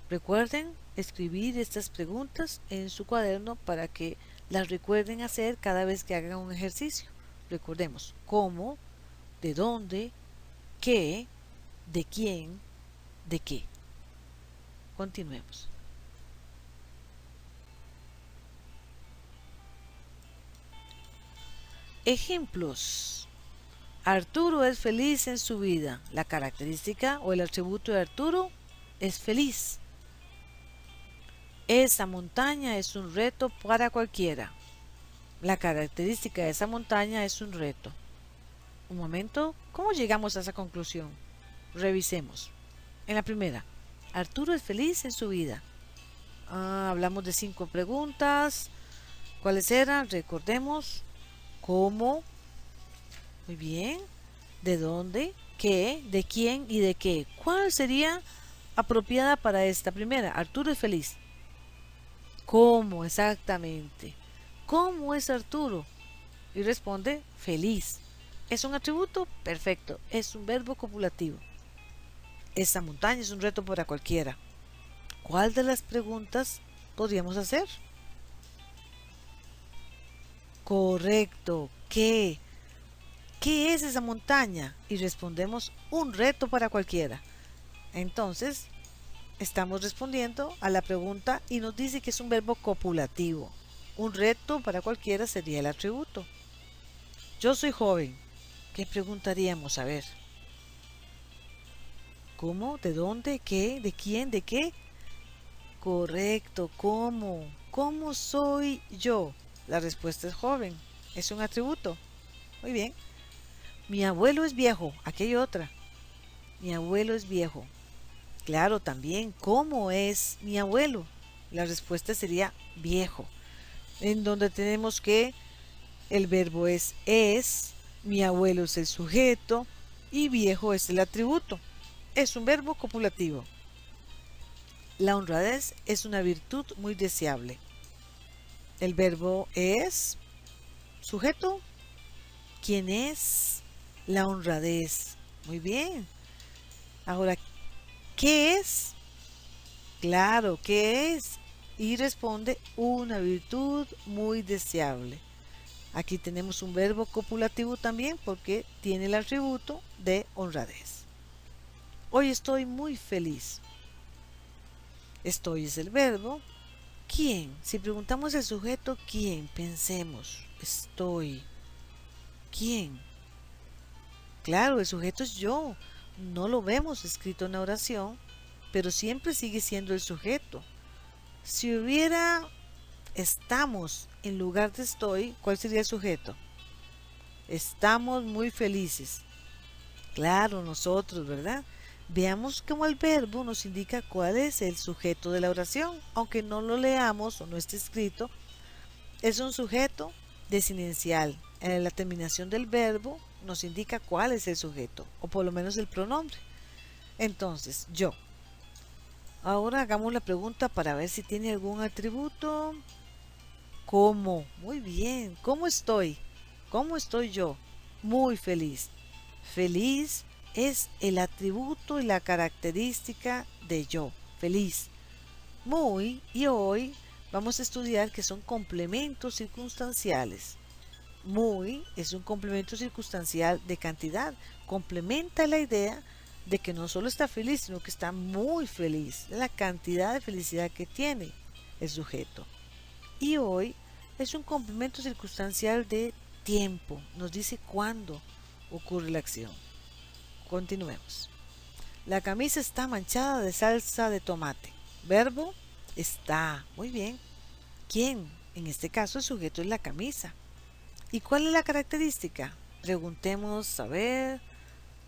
Recuerden escribir estas preguntas en su cuaderno para que las recuerden hacer cada vez que hagan un ejercicio. Recordemos cómo, de dónde, qué, de quién, de qué. Continuemos. Ejemplos. Arturo es feliz en su vida. La característica o el atributo de Arturo es feliz. Esa montaña es un reto para cualquiera. La característica de esa montaña es un reto. Un momento, ¿cómo llegamos a esa conclusión? Revisemos. En la primera, Arturo es feliz en su vida. Hablamos de 5 preguntas. ¿Cuáles eran? Recordemos. ¿Cómo? Muy bien. ¿De dónde? ¿Qué? ¿De quién? ¿Y de qué? ¿Cuál sería apropiada para esta primera? Arturo es feliz. ¿Cómo exactamente? ¿Cómo es Arturo? Y responde feliz. ¿Es un atributo? Perfecto. Es un verbo copulativo. Esta montaña es un reto para cualquiera. ¿Cuál de las preguntas podríamos hacer? Correcto. ¿Qué? ¿Qué es esa montaña? Y respondemos un reto para cualquiera. Entonces, estamos respondiendo a la pregunta y nos dice que es un verbo copulativo. Un reto para cualquiera sería el atributo. Yo soy joven. ¿Qué preguntaríamos? A ver. ¿Cómo? ¿De dónde? ¿Qué? ¿De quién? ¿De qué? Correcto. ¿Cómo? ¿Cómo soy yo? La respuesta es joven. Es un atributo. Muy bien. Mi abuelo es viejo. Aquí hay otra. Mi abuelo es viejo. Claro, también. ¿Cómo es mi abuelo? La respuesta sería viejo. En donde tenemos que el verbo es, mi abuelo es el sujeto y viejo es el atributo. Es un verbo copulativo. La honradez es una virtud muy deseable. El verbo es, sujeto, ¿quién es? La honradez. Muy bien. Ahora, ¿qué es? Claro, ¿qué es? Y responde una virtud muy deseable. Aquí tenemos un verbo copulativo también porque tiene el atributo de honradez. Hoy estoy muy feliz. Estoy es el verbo. ¿Quién? Si preguntamos el sujeto, ¿quién? Pensemos. Estoy. ¿Quién? Claro, el sujeto es yo. No lo vemos escrito en la oración, pero siempre sigue siendo el sujeto. Si hubiera estamos en lugar de estoy, ¿cuál sería el sujeto? Estamos muy felices. Claro, nosotros, ¿verdad? Veamos cómo el verbo nos indica cuál es el sujeto de la oración, aunque no lo leamos o no esté escrito, es un sujeto desinencial. En la terminación del verbo nos indica cuál es el sujeto, o por lo menos el pronombre. Entonces, yo. Ahora hagamos la pregunta para ver si tiene algún atributo. ¿Cómo? Muy bien. ¿Cómo estoy? ¿Cómo estoy yo? Muy feliz. Feliz es el atributo y la característica de yo. Feliz. Muy y hoy vamos a estudiar que son complementos circunstanciales. Muy es un complemento circunstancial de cantidad. Complementa la idea de que no solo está feliz, sino que está muy feliz. La cantidad de felicidad que tiene el sujeto. Y hoy es un complemento circunstancial de tiempo. Nos dice cuándo ocurre la acción. Continuemos. La camisa está manchada de salsa de tomate. Verbo está. Muy bien. ¿Quién? En este caso el sujeto es la camisa. ¿Y cuál es la característica? Preguntemos a ver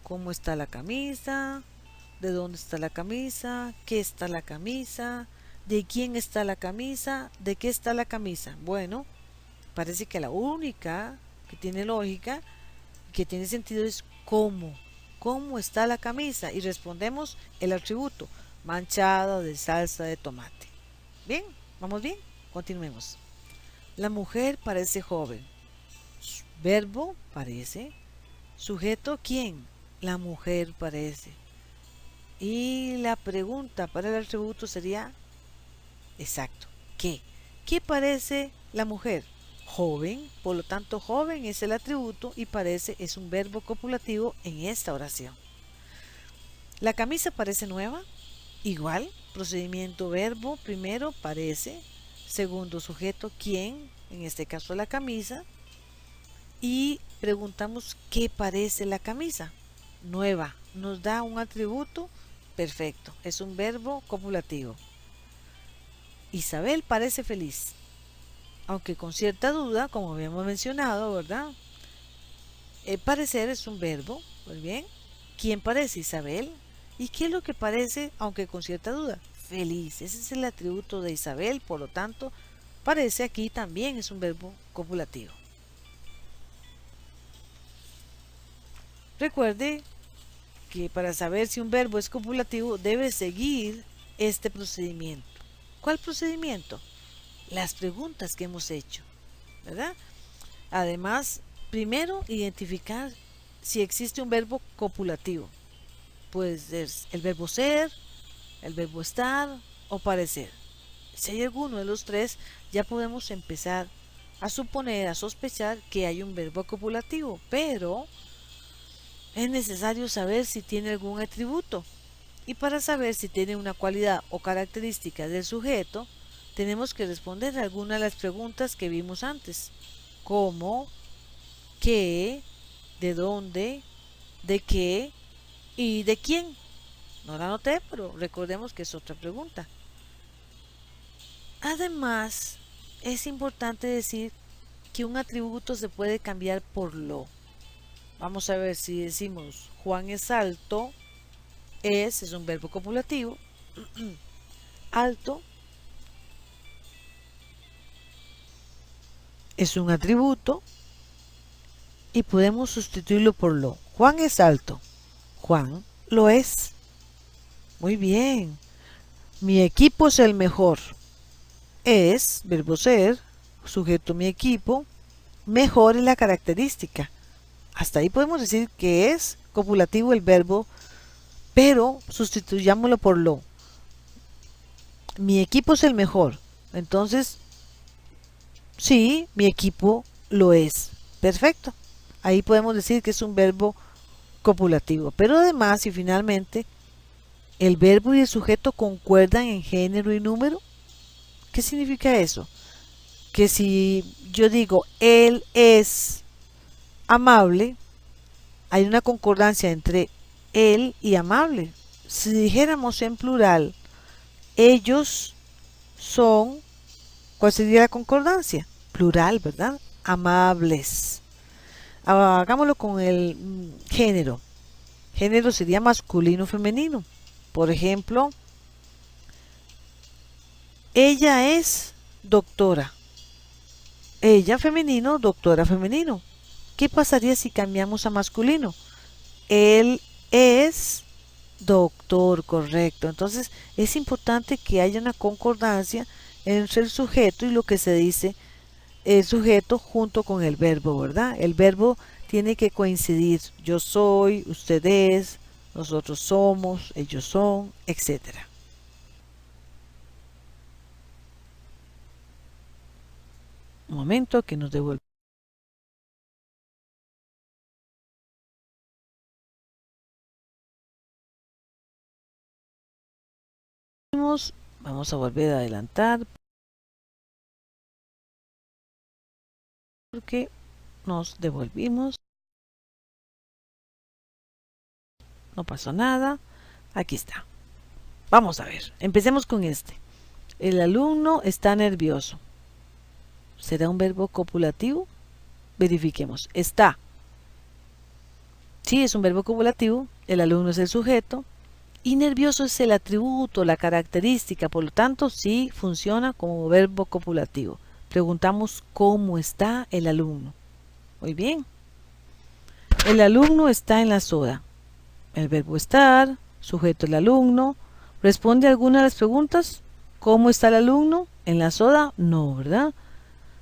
cómo está la camisa, de dónde está la camisa, qué está la camisa, de quién está la camisa, de qué está la camisa. Bueno, parece que la única que tiene lógica, que tiene sentido es cómo. ¿Cómo está la camisa? Y respondemos el atributo, manchada de salsa de tomate. Bien, vamos bien, continuemos. La mujer parece joven. Verbo parece. Sujeto, ¿quién? La mujer parece. Y la pregunta para el atributo sería, exacto, ¿qué? ¿Qué parece la mujer? Joven, por lo tanto joven es el atributo y parece es un verbo copulativo en esta oración. La camisa parece nueva, igual, procedimiento verbo, primero parece, segundo sujeto quién, en este caso la camisa, y preguntamos qué parece la camisa. Nueva, nos da un atributo, perfecto, es un verbo copulativo. Isabel parece feliz, aunque con cierta duda, como habíamos mencionado, ¿verdad? Parecer es un verbo, muy bien. ¿Quién parece? Isabel. ¿Y qué es lo que parece, aunque con cierta duda? Feliz. Ese es el atributo de Isabel, por lo tanto, parece aquí también es un verbo copulativo. Recuerde que para saber si un verbo es copulativo debe seguir este procedimiento. ¿Cuál procedimiento? Las preguntas que hemos hecho, ¿verdad? Además, primero identificar si existe un verbo copulativo. Puede ser el verbo ser, el verbo estar o parecer. Si hay alguno de los tres, ya podemos empezar a suponer, a sospechar que hay un verbo copulativo, pero es necesario saber si tiene algún atributo. Y para saber si tiene una cualidad o característica del sujeto, tenemos que responder algunas de las preguntas que vimos antes. ¿Cómo? ¿Qué? ¿De dónde? ¿De qué? ¿Y de quién? No la anoté, pero recordemos que es otra pregunta. Además, es importante decir que un atributo se puede cambiar por lo. Vamos a ver si decimos Juan es alto, es un verbo copulativo, alto es un atributo y podemos sustituirlo por lo. Juan es alto, Juan lo es. Muy bien. Mi equipo es el mejor. Es, verbo ser, sujeto mi equipo, mejor es la característica. Hasta ahí podemos decir que es copulativo el verbo, pero sustituyámoslo por lo. Mi equipo es el mejor. Entonces, sí, mi equipo lo es. Perfecto. Ahí podemos decir que es un verbo copulativo. Pero además, y finalmente, el verbo y el sujeto concuerdan en género y número. ¿Qué significa eso? Que si yo digo él es amable, hay una concordancia entre él y amable. Si dijéramos en plural, ellos son, ¿cuál sería la concordancia? Plural, ¿verdad? Amables. Hagámoslo con el género. Género sería masculino o femenino. Por ejemplo, ella es doctora. Ella femenino, doctora femenino. ¿Qué pasaría si cambiamos a masculino? Él es doctor, correcto. Entonces es importante que haya una concordancia entre el sujeto y lo que se dice el sujeto junto con el verbo, ¿verdad? El verbo tiene que coincidir. Yo soy, usted es, nosotros somos, ellos son, etcétera. Un momento que nos devuelve. Vamos a volver a adelantar porque nos devolvimos. No pasó nada. Aquí está. Vamos a ver. Empecemos con este. El alumno está nervioso. ¿Será un verbo copulativo? Verifiquemos. Está. Sí, es un verbo copulativo. El alumno es el sujeto. Y nervioso es el atributo, la característica. Por lo tanto, sí funciona como verbo copulativo. Preguntamos cómo está el alumno. Muy bien. El alumno está en la soda. El verbo estar, sujeto el alumno. ¿Responde a alguna de las preguntas? ¿Cómo está el alumno? ¿En la soda? No, ¿verdad?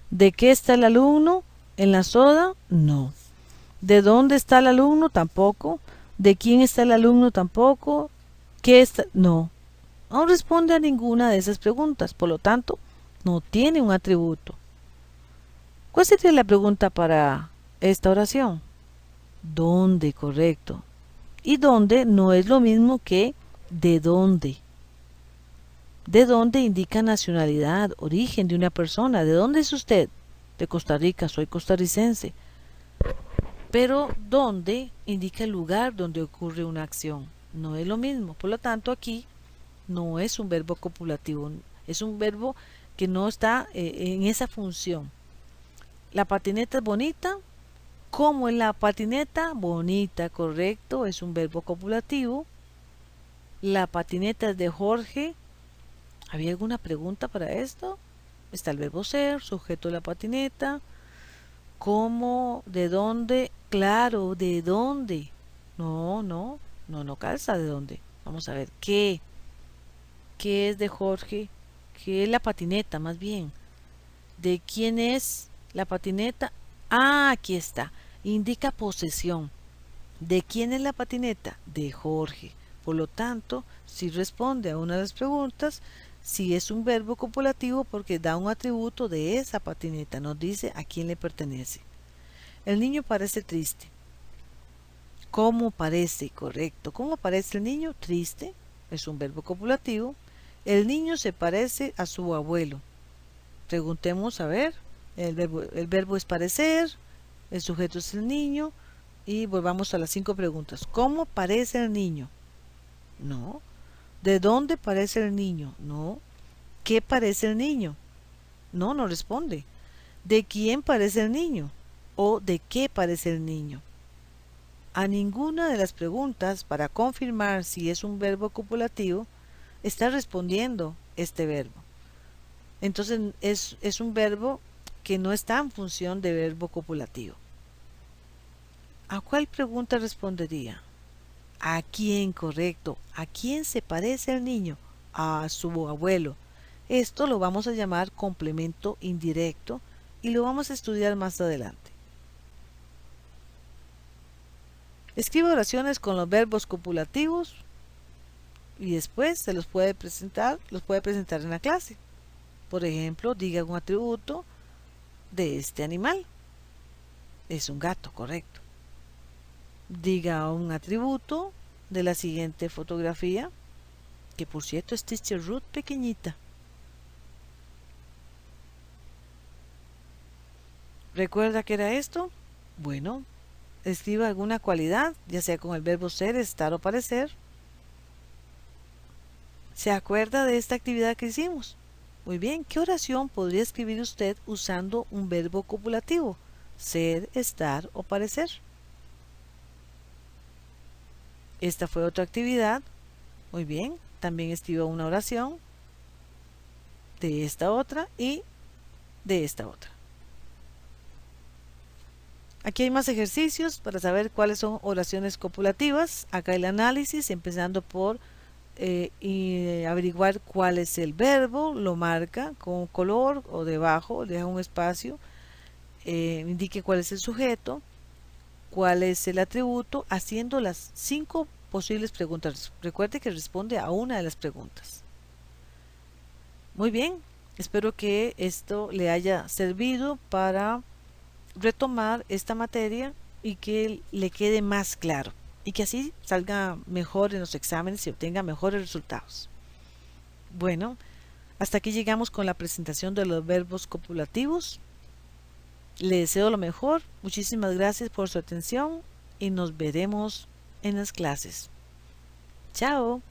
¿De qué está el alumno? ¿En la soda? No. ¿De dónde está el alumno? Tampoco. ¿De quién está el alumno? Tampoco. ¿Qué está? No responde a ninguna de esas preguntas, por lo tanto, no tiene un atributo. ¿Cuál sería la pregunta para esta oración? ¿Dónde? Correcto. Y dónde no es lo mismo que de dónde. De dónde indica nacionalidad, origen de una persona. ¿De dónde es usted? De Costa Rica, soy costarricense. Pero dónde indica el lugar donde ocurre una acción. No es lo mismo. Por lo tanto, aquí no es un verbo copulativo. Es un verbo que no está en esa función. La patineta es bonita. ¿Cómo es la patineta? Bonita, correcto. Es un verbo copulativo. La patineta es de Jorge. ¿Había alguna pregunta para esto? Está el verbo ser, sujeto de la patineta. ¿Cómo? ¿De dónde? Claro, ¿de dónde? No calza de dónde. Vamos a ver, ¿qué? ¿Qué es de Jorge? ¿Qué es la patineta, más bien? ¿De quién es la patineta? Ah, aquí está. Indica posesión. ¿De quién es la patineta? De Jorge. Por lo tanto, si responde a una de las preguntas, si es un verbo copulativo porque da un atributo de esa patineta, nos dice a quién le pertenece. El niño parece triste. ¿Cómo parece? Correcto. ¿Cómo parece el niño? Triste. Es un verbo copulativo. El niño se parece a su abuelo. Preguntemos a ver. El verbo es parecer. El sujeto es el niño. Y volvamos a las 5 preguntas. ¿Cómo parece el niño? No. ¿De dónde parece el niño? No. ¿Qué parece el niño? No responde. ¿De quién parece el niño? ¿O de qué parece el niño? A ninguna de las preguntas para confirmar si es un verbo copulativo está respondiendo este verbo. Entonces es un verbo que no está en función de verbo copulativo. ¿A cuál pregunta respondería? ¿A quién? Correcto. ¿A quién se parece el niño? A su abuelo. Esto lo vamos a llamar complemento indirecto y lo vamos a estudiar más adelante. Escribe oraciones con los verbos copulativos y después se los puede presentar en la clase. Por ejemplo, diga un atributo de este animal. Es un gato, correcto. Diga un atributo de la siguiente fotografía, que por cierto es Teacher Ruth pequeñita. ¿Recuerda qué era esto? Bueno, escriba alguna cualidad, ya sea con el verbo ser, estar o parecer. ¿Se acuerda de esta actividad que hicimos? Muy bien, ¿qué oración podría escribir usted usando un verbo copulativo? Ser, estar o parecer. Esta fue otra actividad. Muy bien, también escriba una oración de esta otra y de esta otra. Aquí hay más ejercicios para saber cuáles son oraciones copulativas. Acá el análisis, empezando por averiguar cuál es el verbo, lo marca con un color o debajo, deja un espacio, indique cuál es el sujeto, cuál es el atributo, haciendo las 5 posibles preguntas. Recuerde que responde a una de las preguntas. Muy bien, espero que esto le haya servido para retomar esta materia y que le quede más claro y que así salga mejor en los exámenes y obtenga mejores resultados. Bueno, hasta aquí llegamos con la presentación de los verbos copulativos. Le deseo lo mejor, muchísimas gracias por su atención y nos veremos en las clases. Chao.